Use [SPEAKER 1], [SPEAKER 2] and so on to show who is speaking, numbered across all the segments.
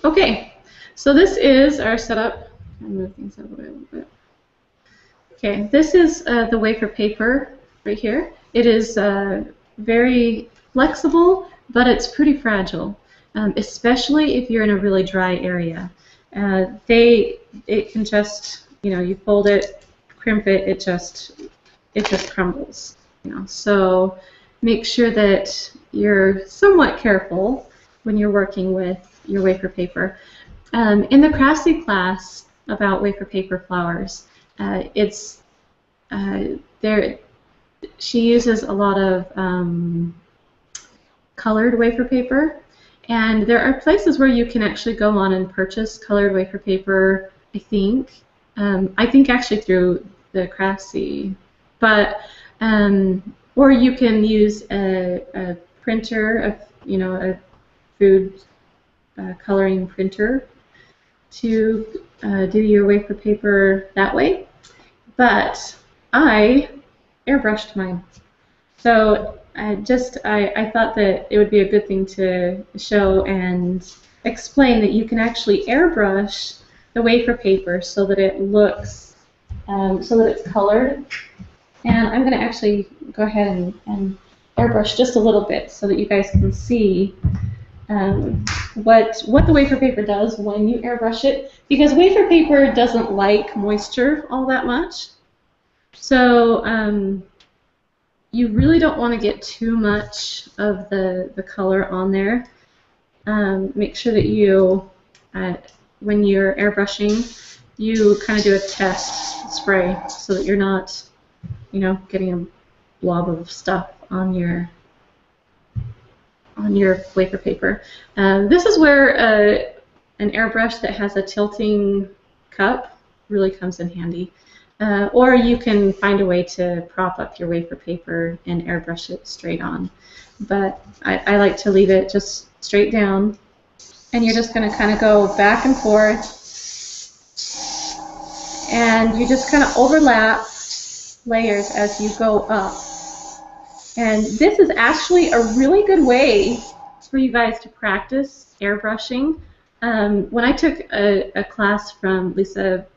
[SPEAKER 1] Okay, so this is our setup. I'll move things out of the way a little bit. Okay, this is the wafer paper right here. It is very flexible, but it's pretty fragile, especially if you're in a really dry area. It can just, you fold it, crimp it, it just crumbles. So make sure that you're somewhat careful when you're working with your wafer paper. In the Craftsy class about wafer paper flowers, she uses a lot of colored wafer paper, and there are places where you can actually go on and purchase colored wafer paper. I think actually through the Craftsy, but or you can use a printer, a food coloring printer to do your wafer paper that way. But I airbrushed mine. So I thought that it would be a good thing to show and explain that you can actually airbrush the wafer paper so that it looks, so that it's colored. And I'm going to actually go ahead and airbrush just a little bit so that you guys can see what the wafer paper does when you airbrush it, because wafer paper doesn't like moisture all that much. So you really don't want to get too much of the color on there. Make sure that you, when you're airbrushing, you kind of do a test spray so that you're not, getting a blob of stuff on your wafer paper. This is where an airbrush that has a tilting cup really comes in handy. Or you can find a way to prop up your wafer paper and airbrush it straight on. But I like to leave it just straight down. And you're just going to kind of go back and forth. And you just kind of overlap layers as you go up. And this is actually a really good way for you guys to practice airbrushing. When I took a class from Liz Marek,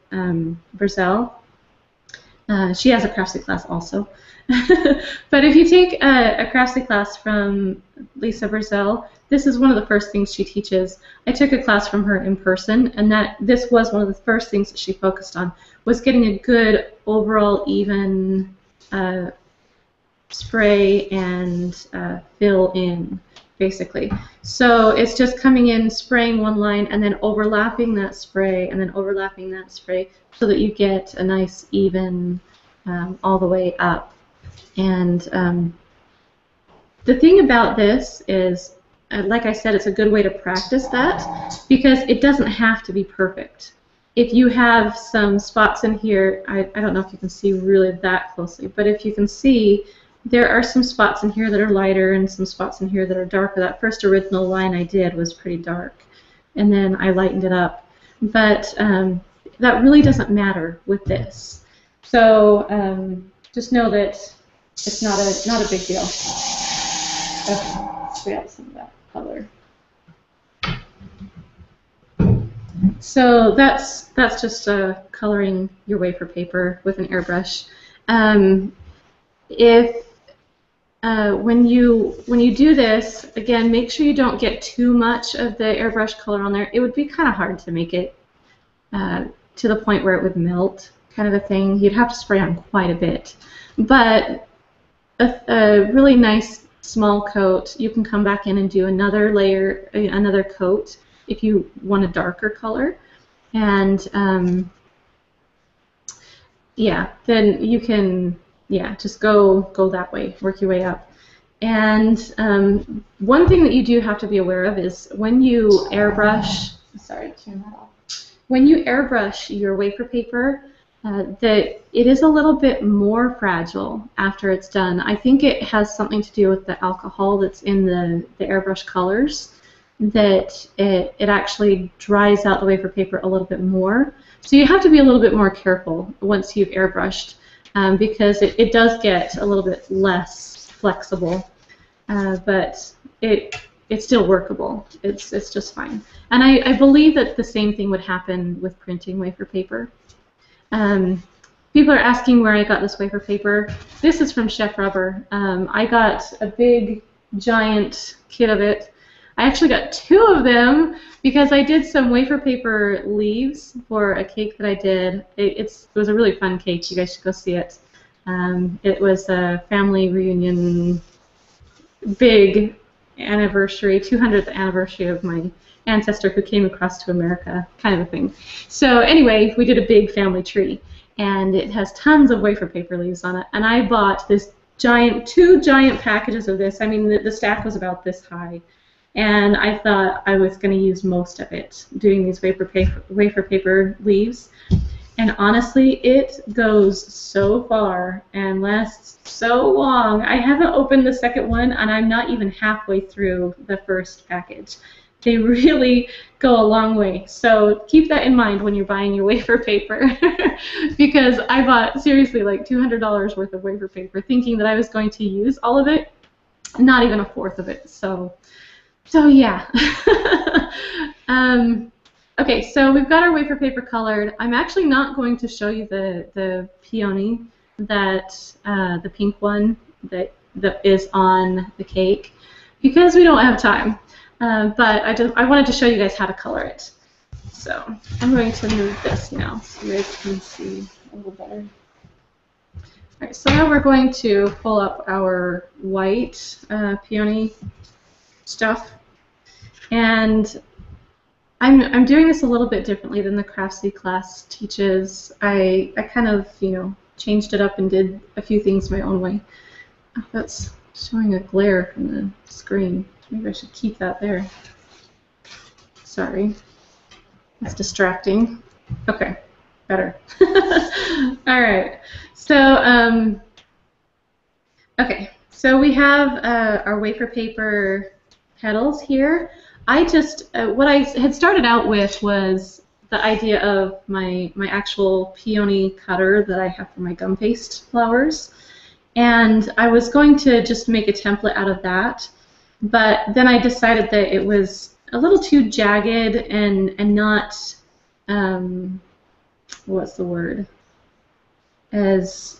[SPEAKER 1] she has a Craftsy class also. But if you take a Craftsy class from Liz Marek, this is one of the first things she teaches. I took a class from her in person, and this was one of the first things that she focused on, was getting a good overall even spray and fill in, basically. So it's just coming in, spraying one line, and then overlapping that spray, and then overlapping that spray, so that you get a nice even all the way up. And the thing about this is, like I said, it's a good way to practice that, because it doesn't have to be perfect. If you have some spots in here, I don't know if you can see really that closely, but if you can see, there are some spots in here that are lighter and some spots in here that are darker. That first original line I did was pretty dark, and then I lightened it up. But that really doesn't matter with this. So just know that it's not a big deal. Okay, spray out some of that color. So that's just coloring your wafer paper with an airbrush. When you do this, again, make sure you don't get too much of the airbrush color on there. It would be kind of hard to make it to the point where it would melt, kind of a thing. You'd have to spray on quite a bit. But a really nice small coat, you can come back in and do another layer, another coat, if you want a darker color. And yeah, then you can, just go that way, work your way up. And one thing that you do have to be aware of is when you airbrush, sorry, turn that off. When you airbrush your wafer paper, that it is a little bit more fragile after it's done. I think it has something to do with the alcohol that's in the airbrush colors, that it actually dries out the wafer paper a little bit more. So you have to be a little bit more careful once you've airbrushed, because it does get a little bit less flexible. But it's still workable. It's just fine. And I believe that the same thing would happen with printing wafer paper. People are asking where I got this wafer paper. This is from Chef Rubber. I got a big, giant kit of it. I actually got 2 of them because I did some wafer paper leaves for a cake that I did. It was a really fun cake. You guys should go see it. It was a family reunion, big anniversary, 200th anniversary of my ancestor who came across to America, kind of a thing. So anyway, we did a big family tree, and it has tons of wafer paper leaves on it. And I bought this giant, 2 giant packages of this. I mean, the stack was about this high, and I thought I was going to use most of it doing these wafer paper leaves. And honestly, it goes so far and lasts so long. I haven't opened the second one, and I'm not even halfway through the first package. They really go a long way. So keep that in mind when you're buying your wafer paper, because I bought seriously like $200 worth of wafer paper thinking that I was going to use all of it, not even a fourth of it. So yeah. Okay, so we've got our wafer paper colored. I'm actually not going to show you the peony, the pink one that is on the cake, because we don't have time. But I wanted to show you guys how to color it. So I'm going to move this now so you guys can see a little better. All right, so now we're going to pull up our white peony stuff, and I'm doing this a little bit differently than the Craftsy class teaches. I kind of, changed it up and did a few things my own way. Oh, that's showing a glare from the screen. Maybe I should keep that there. Sorry. That's distracting. Okay, better. All right. So, okay. So we have our wafer paper petals here. I just, what I had started out with was the idea of my actual peony cutter that I have for my gum paste flowers. And I was going to just make a template out of that. But then I decided that it was a little too jagged and not, what's the word? As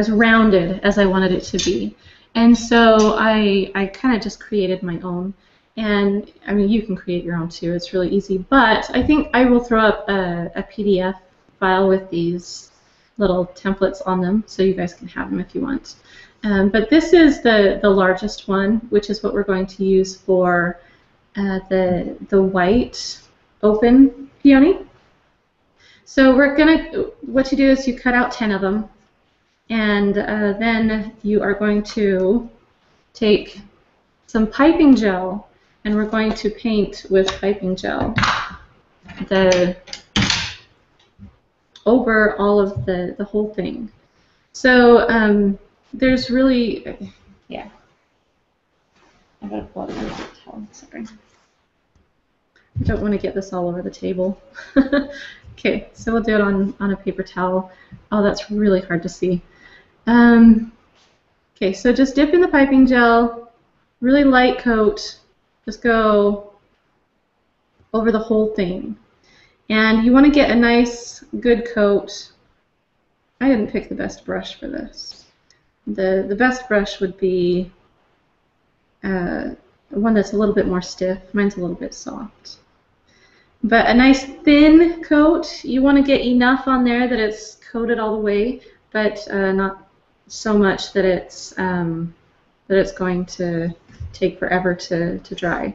[SPEAKER 1] rounded as I wanted it to be. And so I kind of just created my own. And I mean, you can create your own too. It's really easy. But I think I will throw up a PDF file with these little templates on them so you guys can have them if you want. But this is the largest one, which is what we're going to use for the white open peony. So what you do is you cut out 10 of them, and then you are going to take some piping gel, and we're going to paint with piping gel over all of the whole thing. So there's really, yeah. I gotta pull out a paper towel. Sorry. I don't want to get this all over the table. Okay, so we'll do it on a paper towel. Oh, that's really hard to see. Okay, so just dip in the piping gel, really light coat, just go over the whole thing. And you want to get a nice, good coat. I didn't pick the best brush for this. The best brush would be one that's a little bit more stiff. Mine's a little bit soft. But a nice thin coat. You want to get enough on there that it's coated all the way, but not so much that it's going to take forever to dry.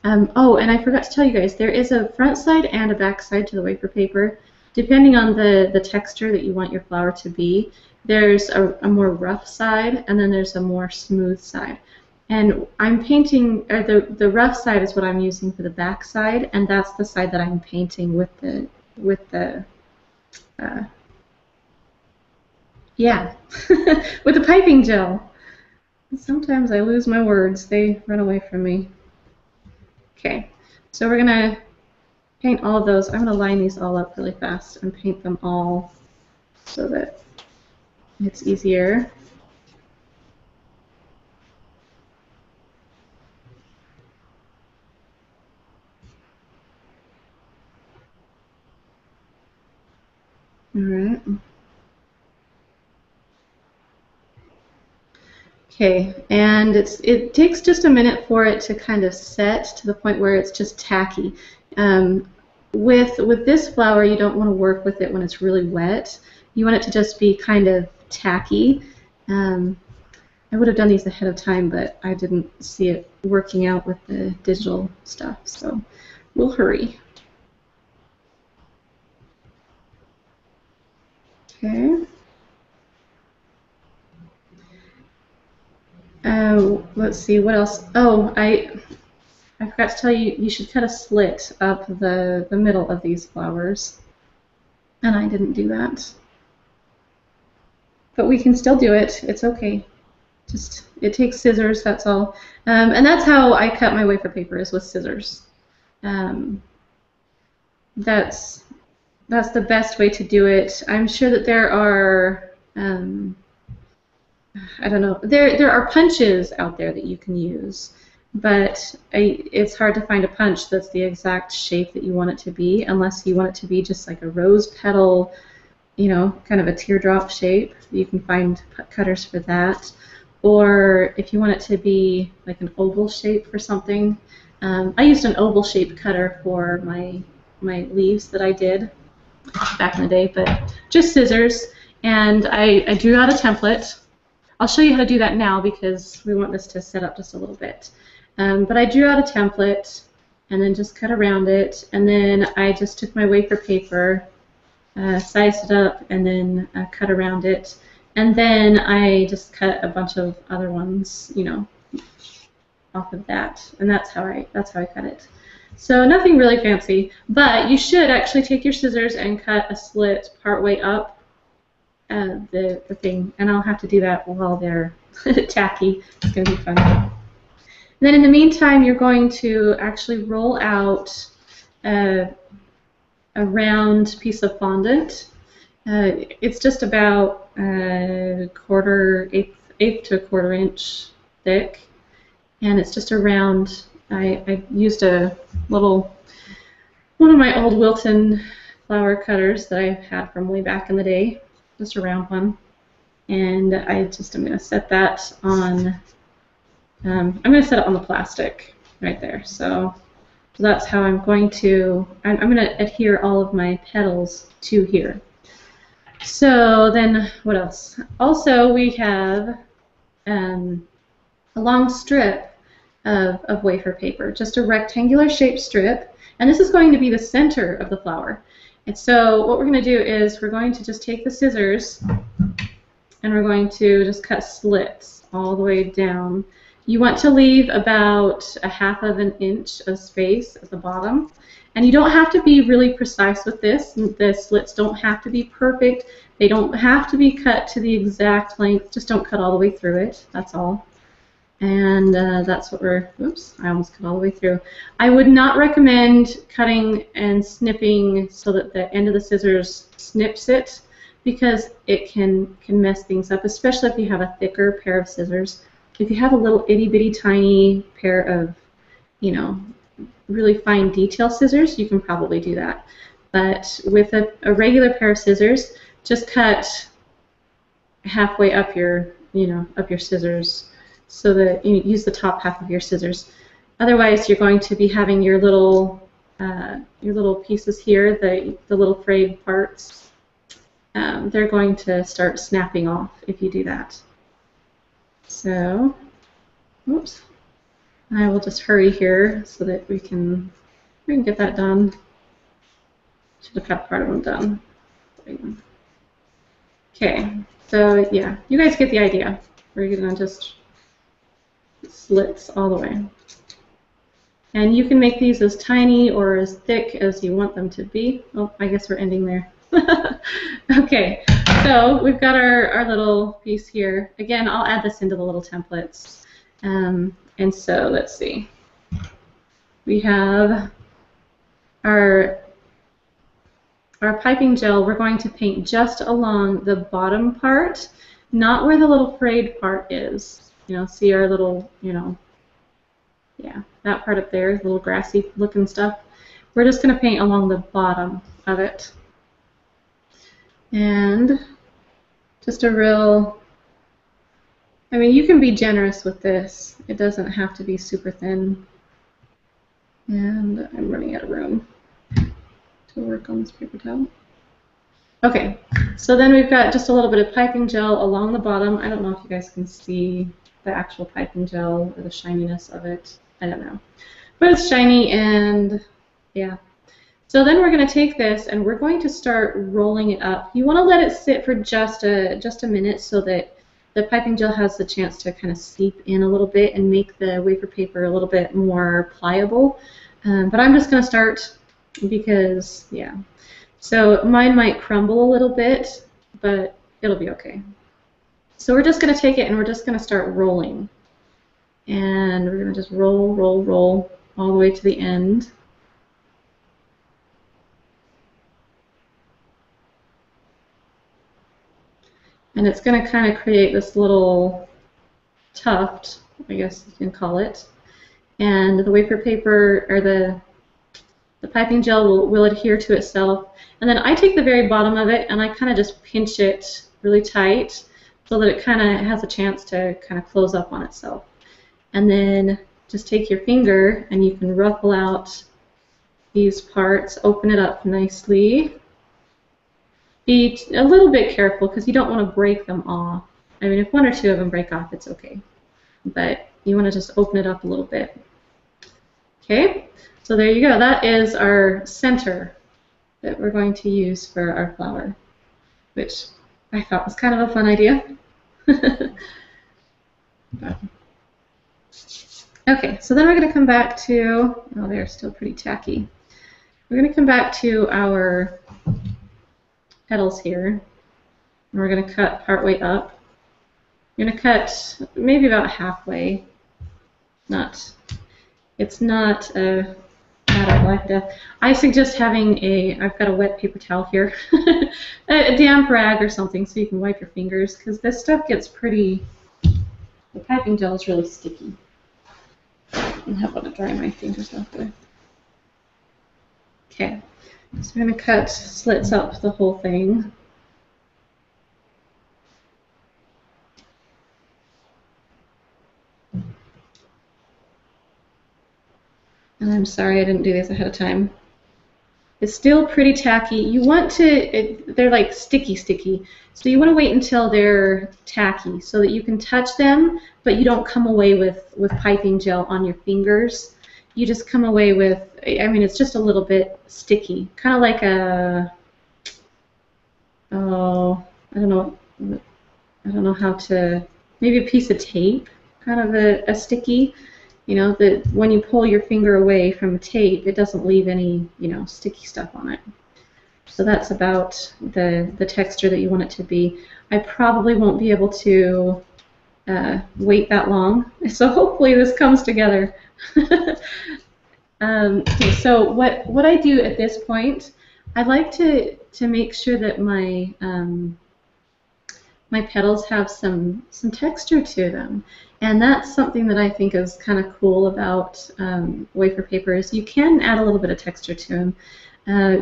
[SPEAKER 1] Oh, and I forgot to tell you guys, there is a front side and a back side to the wafer paper. Depending on the texture that you want your flower to be, there's a more rough side, and then there's a more smooth side. And I'm painting, or the rough side is what I'm using for the back side, and that's the side that I'm painting with the with the piping gel. Sometimes I lose my words; they run away from me. Okay, so we're gonna paint all of those. I'm gonna line these all up really fast and paint them all so that it's easier. All right. Okay, and it takes just a minute for it to kind of set to the point where it's just tacky. Um, with this flower, you don't want to work with it when it's really wet. You want it to just be kind of tacky. I would have done these ahead of time, but I didn't see it working out with the digital stuff, so we'll hurry. Okay. Let's see, what else? Oh, I forgot to tell you, you should cut a slit up the middle of these flowers. And I didn't do that. But we can still do it. It's okay. Just, it takes scissors, that's all. And that's how I cut my wafer paper, is with scissors. That's the best way to do it. I'm sure that there are, I don't know, there are punches out there that you can use, but it's hard to find a punch that's the exact shape that you want it to be, unless you want it to be just like a rose petal, you know, kind of a teardrop shape. You can find cutters for that. Or if you want it to be like an oval shape for something, I used an oval shaped cutter for my leaves that I did back in the day, but just scissors, and I drew out a template. I'll show you how to do that now because we want this to set up just a little bit. But I drew out a template and then just cut around it, and then I just took my wafer paper, sized it up, and then cut around it, and then I just cut a bunch of other ones, you know, off of that, and that's how I cut it. So nothing really fancy, but you should actually take your scissors and cut a slit partway up the thing, and I'll have to do that while they're tacky. It's going to be fun. And then in the meantime, you're going to actually roll out a round piece of fondant. It's just about eighth to a quarter inch thick, and it's just a round. I used a little, one of my old Wilton flower cutters that I had from way back in the day, just a round one, and I'm going to set that on, I'm going to set it on the plastic right there. So that's how I'm going to adhere all of my petals to here. So then what else? Also, we have a long strip of wafer paper, just a rectangular shaped strip, and this is going to be the center of the flower. And so what we're going to do is we're going to just take the scissors and we're going to just cut slits all the way down. You want to leave about 1/2 of an inch of space at the bottom, and you don't have to be really precise with this. The slits don't have to be perfect. They don't have to be cut to the exact length. Just don't cut all the way through it. That's all. And that's what we're, oops, I almost cut all the way through. I would not recommend cutting and snipping so that the end of the scissors snips it, because it can mess things up, especially if you have a thicker pair of scissors. If you have a little itty bitty tiny pair of, you know, really fine detail scissors, you can probably do that. But with a regular pair of scissors, just cut halfway up your, you know, up your scissors, so that you use the top half of your scissors. Otherwise, you're going to be having your little pieces here, the little frayed parts. They're going to start snapping off if you do that. So, oops. I will just hurry here so that we can get that done. Should have had part of them done. Okay, so yeah, you guys get the idea. We're gonna just slits all the way. And you can make these as tiny or as thick as you want them to be. Oh, I guess we're ending there. Okay, so we've got our little piece here. Again, I'll add this into the little templates. And so let's see. We have our piping gel. We're going to paint just along the bottom part, not where the little frayed part is. You know, see our little, you know, yeah, that part up there, little grassy looking stuff. We're just going to paint along the bottom of it. And just a real, I mean, you can be generous with this. It doesn't have to be super thin. And I'm running out of room to work on this paper towel. Okay, so then we've got just a little bit of piping gel along the bottom. I don't know if you guys can see the actual piping gel or the shininess of it. I don't know. But it's shiny, and yeah. So then we're going to take this and we're going to start rolling it up. You want to let it sit for just a minute so that the piping gel has the chance to kind of seep in a little bit and make the wafer paper a little bit more pliable. But I'm just going to start because, yeah. So mine might crumble a little bit, but it'll be okay. So we're just going to take it and we're just going to start rolling. And we're going to just roll, roll, roll all the way to the end. And it's going to kind of create this little tuft, I guess you can call it. And the wafer paper, or the piping gel will adhere to itself. And then I take the very bottom of it and I kind of just pinch it really tight so that it kind of has a chance to kind of close up on itself. And then just take your finger and you can ruffle out these parts, open it up nicely. Be a little bit careful because you don't want to break them off. I mean, if one or two of them break off, it's okay. But you want to just open it up a little bit. Okay, so there you go. That is our center that we're going to use for our flower, which I thought was kind of a fun idea. Okay, so then we're going to come back to, oh, they're still pretty tacky. We're going to come back to our petals here, and we're going to cut partway up. You're going to cut maybe about halfway. It's not a matter of life and death. I suggest having I've got a wet paper towel here, a damp rag or something so you can wipe your fingers, because this stuff gets pretty, the piping gel is really sticky. And how about to dry my fingers off there? Okay, so we're going to cut slits up the whole thing. And I'm sorry I didn't do this ahead of time. It's still pretty tacky. You want to, they're like sticky. So you want to wait until they're tacky so that you can touch them, but you don't come away with piping gel on your fingers. You just come away with, I mean, it's just a little bit sticky. Kind of like I don't know how to, maybe a piece of tape, kind of a sticky. You know, that when you pull your finger away from tape, it doesn't leave any, you know, sticky stuff on it. So that's about the texture that you want it to be. I probably won't be able to wait that long, so hopefully this comes together. Okay, so what I do at this point, I like to make sure that my my petals have some texture to them. And that's something that I think is kind of cool about wafer papers. You can add a little bit of texture to them.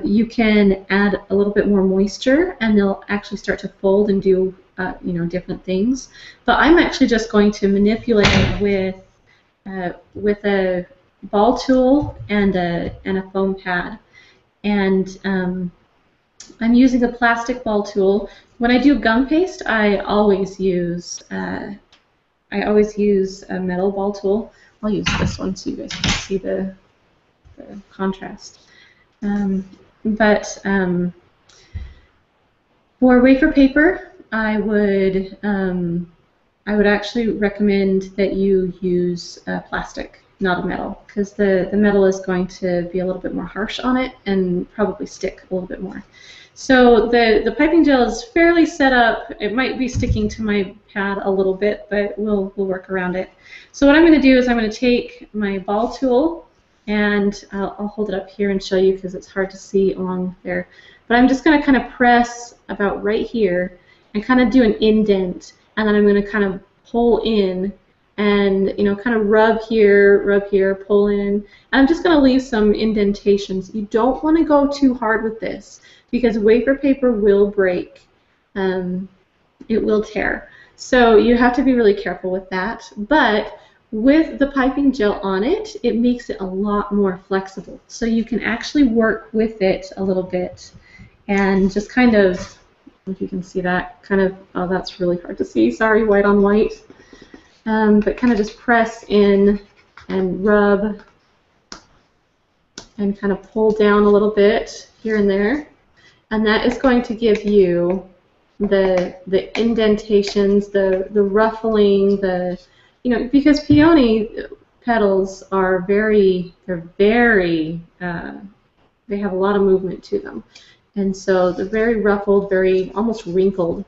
[SPEAKER 1] You can add a little bit more moisture, and they'll actually start to fold and do you know, different things. But I'm actually just going to manipulate it with a ball tool and a foam pad. And I'm using a plastic ball tool. When I do gum paste, I always use a metal ball tool. I'll use this one so you guys can see the contrast. For wafer paper, I would actually recommend that you use plastic, not a metal, because the metal is going to be a little bit more harsh on it and probably stick a little bit more. So the piping gel is fairly set up. It might be sticking to my pad a little bit, but we'll work around it. So what I'm going to do is I'm going to take my ball tool, and I'll hold it up here and show you because it's hard to see along there. But I'm just going to kind of press about right here and kind of do an indent, and then I'm going to kind of pull in and, you know, kind of rub here, pull in. And I'm just going to leave some indentations. You don't want to go too hard with this because wafer paper will break. it will tear. So you have to be really careful with that. But with the piping gel on it, it makes it a lot more flexible. So you can actually work with it a little bit and just kind of, if you can see that, kind of, oh, that's really hard to see. Sorry, white on white. But kind of just press in and rub and kind of pull down a little bit here and there. And that is going to give you the indentations, the ruffling, because peony petals are they have a lot of movement to them. And so they're very ruffled, very almost wrinkled.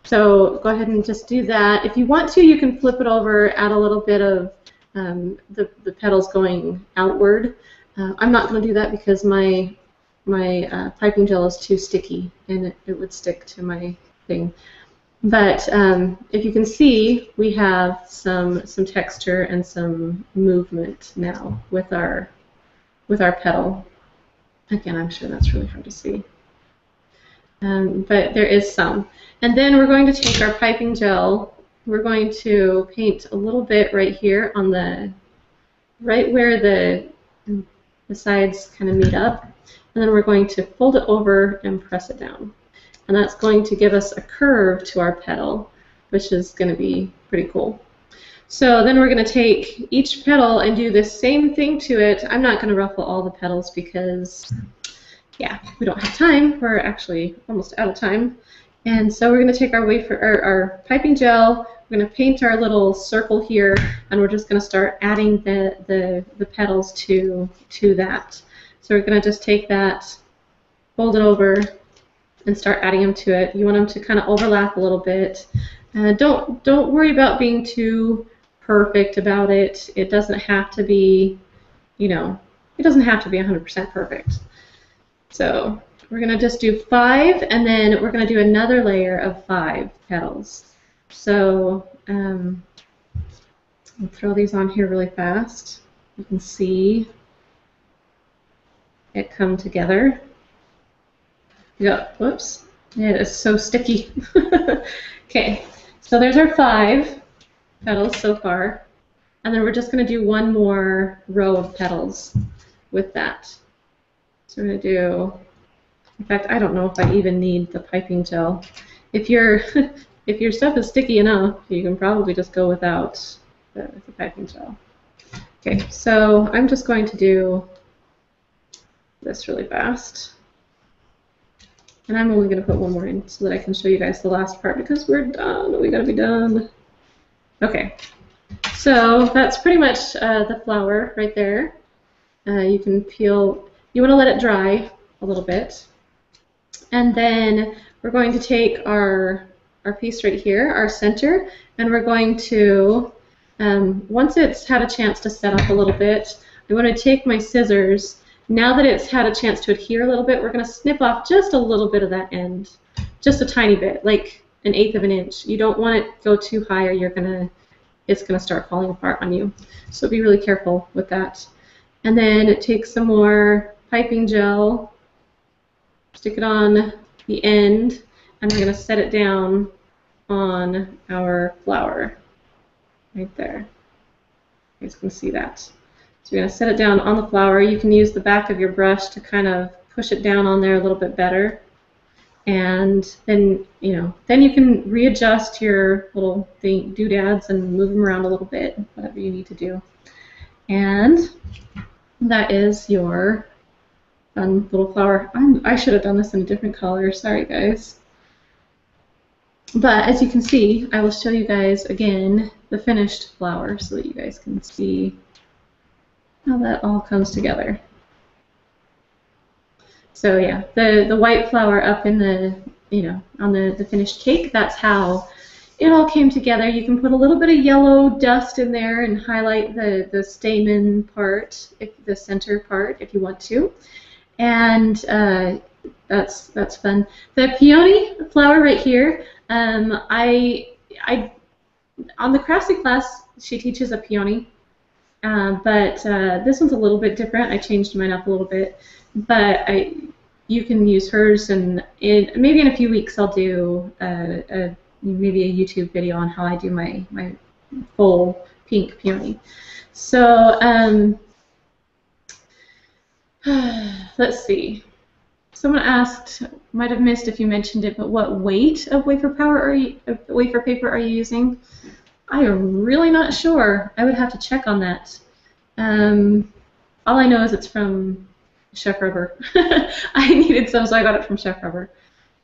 [SPEAKER 1] So go ahead and just do that. If you want to, you can flip it over, add a little bit of the petals going outward. I'm not going to do that because my piping gel is too sticky and it would stick to my thing. But if you can see, we have some texture and some movement now with our petal. Again, I'm sure that's really hard to see. But there is some. And then we're going to take our piping gel, we're going to paint a little bit right here on right where the sides kind of meet up. And then we're going to fold it over and press it down. And that's going to give us a curve to our petal, which is going to be pretty cool. So then we're going to take each petal and do the same thing to it. I'm not going to ruffle all the petals because, yeah, we don't have time. We're actually almost out of time. And so we're going to take our our piping gel, we're going to paint our little circle here, and we're just going to start adding the petals to that. So we're going to just take that, fold it over, and start adding them to it. You want them to kind of overlap a little bit. Don't worry about being too perfect about it. It doesn't have to be, it doesn't have to be 100% perfect. So we're going to just do 5, and then we're going to do another layer of 5 petals. So I'll throw these on here really fast. You can see it come together. Yeah, whoops. Yeah, it is so sticky. Okay, so there's our 5 petals so far. And then we're just going to do one more row of petals with that. So we're going to do, in fact, I don't know if I even need the piping gel. If your stuff is sticky enough, you can probably just go without the piping gel. Okay, so I'm just going to do this really fast. And I'm only going to put one more in so that I can show you guys the last part because we're done. We got to be done. Okay, so that's pretty much the flower right there. You can peel. You want to let it dry a little bit. And then we're going to take our piece right here, our center, and we're going to, once it's had a chance to set up a little bit, I want to take my scissors. Now that it's had a chance to adhere a little bit, we're going to snip off just a little bit of that end, just a tiny bit, like 1/8 of an inch. You don't want it to go too high, or it's going to start falling apart on you. So be really careful with that. And then take some more piping gel, stick it on the end, and we're going to set it down on our flower, right there. You guys can see that. So you're going to set it down on the flower. You can use the back of your brush to kind of push it down on there a little bit better. And then, then you can readjust your little doodads and move them around a little bit, whatever you need to do. And that is your fun little flower. I should have done this in a different color. Sorry, guys. But as you can see, I will show you guys again the finished flower so that you guys can see how that all comes together. So yeah, the white flower up in the, on the finished cake, that's how it all came together. You can put a little bit of yellow dust in there and highlight the stamen part, the center part, if you want to. And that's fun. The peony flower right here, on the Craftsy class, she teaches a peony. But this one's a little bit different. I changed mine up a little bit, but you can use hers, and maybe in a few weeks I'll do maybe a YouTube video on how I do my full pink peony. So let's see. Someone asked, might have missed if you mentioned it, but what weight of wafer paper are you using? I am really not sure. I would have to check on that. All I know is it's from Chef Rubber. I needed some, so I got it from Chef Rubber.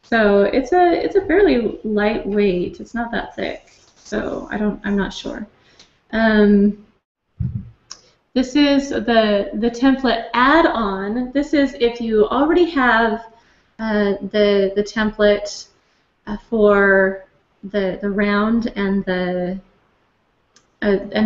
[SPEAKER 1] So it's a fairly lightweight. It's not that thick. So I'm not sure. This is the template add-on. This is if you already have the template for the round and the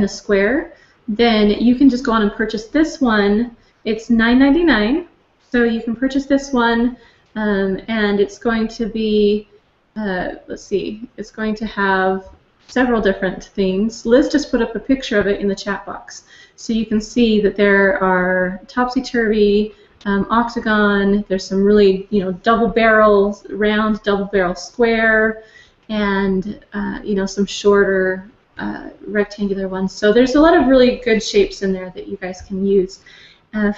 [SPEAKER 1] square, then you can just go on and purchase this one. It's $9.99, so you can purchase this one, and it's going to be, let's see, it's going to have several different things. Liz just put up a picture of it in the chat box, so you can see that there are topsy-turvy, octagon, there's some really, double barrel, round, double barrel square, and, some shorter rectangular ones. So there's a lot of really good shapes in there that you guys can use.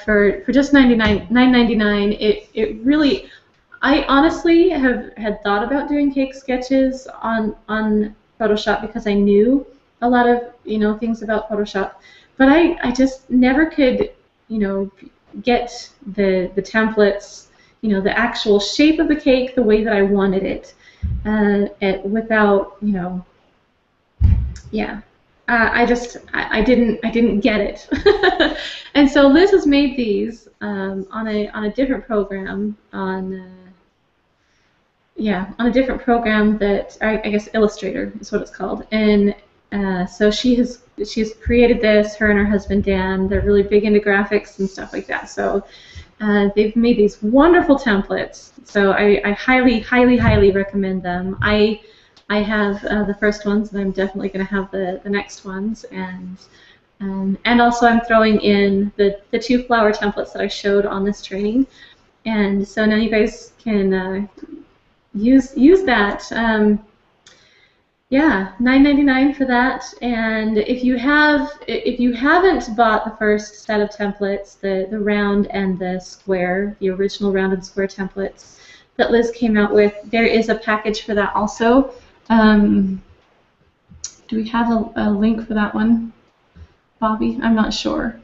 [SPEAKER 1] For just $9.99, it really, I honestly had thought about doing cake sketches on Photoshop because I knew a lot of things about Photoshop, but I just never could get the templates, the actual shape of the cake the way that I wanted it, without yeah. I didn't get it, and so Liz has made these on a different program, on a different program that I guess Illustrator is what it's called, and so she's created this. Her and her husband Dan, they're really big into graphics and stuff like that. So they've made these wonderful templates. So I highly recommend them. I have the first ones, and I'm definitely going to have the next ones, and also I'm throwing in the 2 flower templates that I showed on this training, and so now you guys can use that. Yeah, $9.99 for that, and if you haven't bought the first set of templates, the round and the square, the original round and square templates that Liz came out with, there is a package for that also. Do we have a link for that one, Bobby? I'm not sure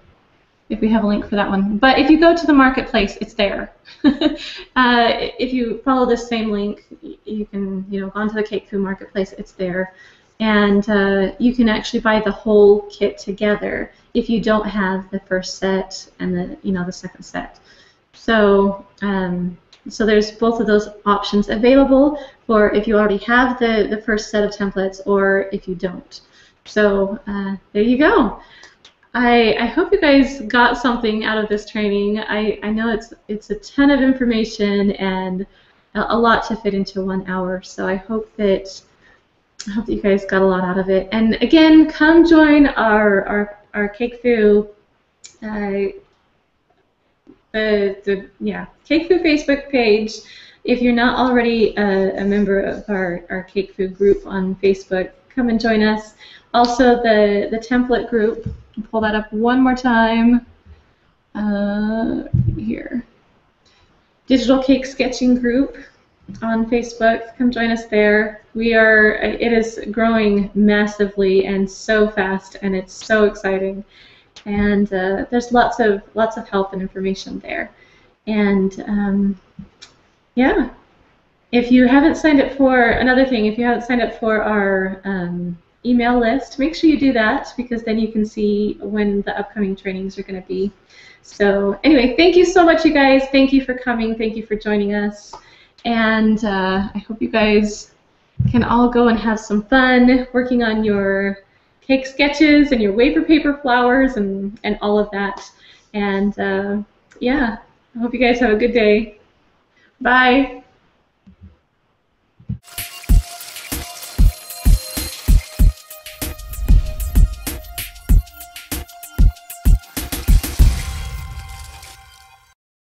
[SPEAKER 1] if we have a link for that one. But if you go to the marketplace, it's there. If you follow this same link, you can go onto the CakeFu marketplace. It's there, and you can actually buy the whole kit together if you don't have the first set and the second set. So so there's both of those options available for if you already have the first set of templates or if you don't. So there you go. I hope you guys got something out of this training. I know it's a ton of information and a lot to fit into 1 hour. So I hope that you guys got a lot out of it. And again, come join our CakeFu CakeFu Facebook page. If you're not already a member of our CakeFu group on Facebook, come and join us. Also, the template group. Pull that up one more time. Here, Digital Cake Sketching Group on Facebook. Come join us there. It is growing massively and so fast, and it's so exciting. And there's lots of help and information there. And yeah, if you haven't signed up for our email list, make sure you do that, because then you can see when the upcoming trainings are going to be. So anyway, thank you so much, you guys. Thank you for coming. Thank you for joining us. And I hope you guys can all go and have some fun working on your cake sketches and your wafer paper flowers and all of that. And yeah, I hope you guys have a good day. Bye.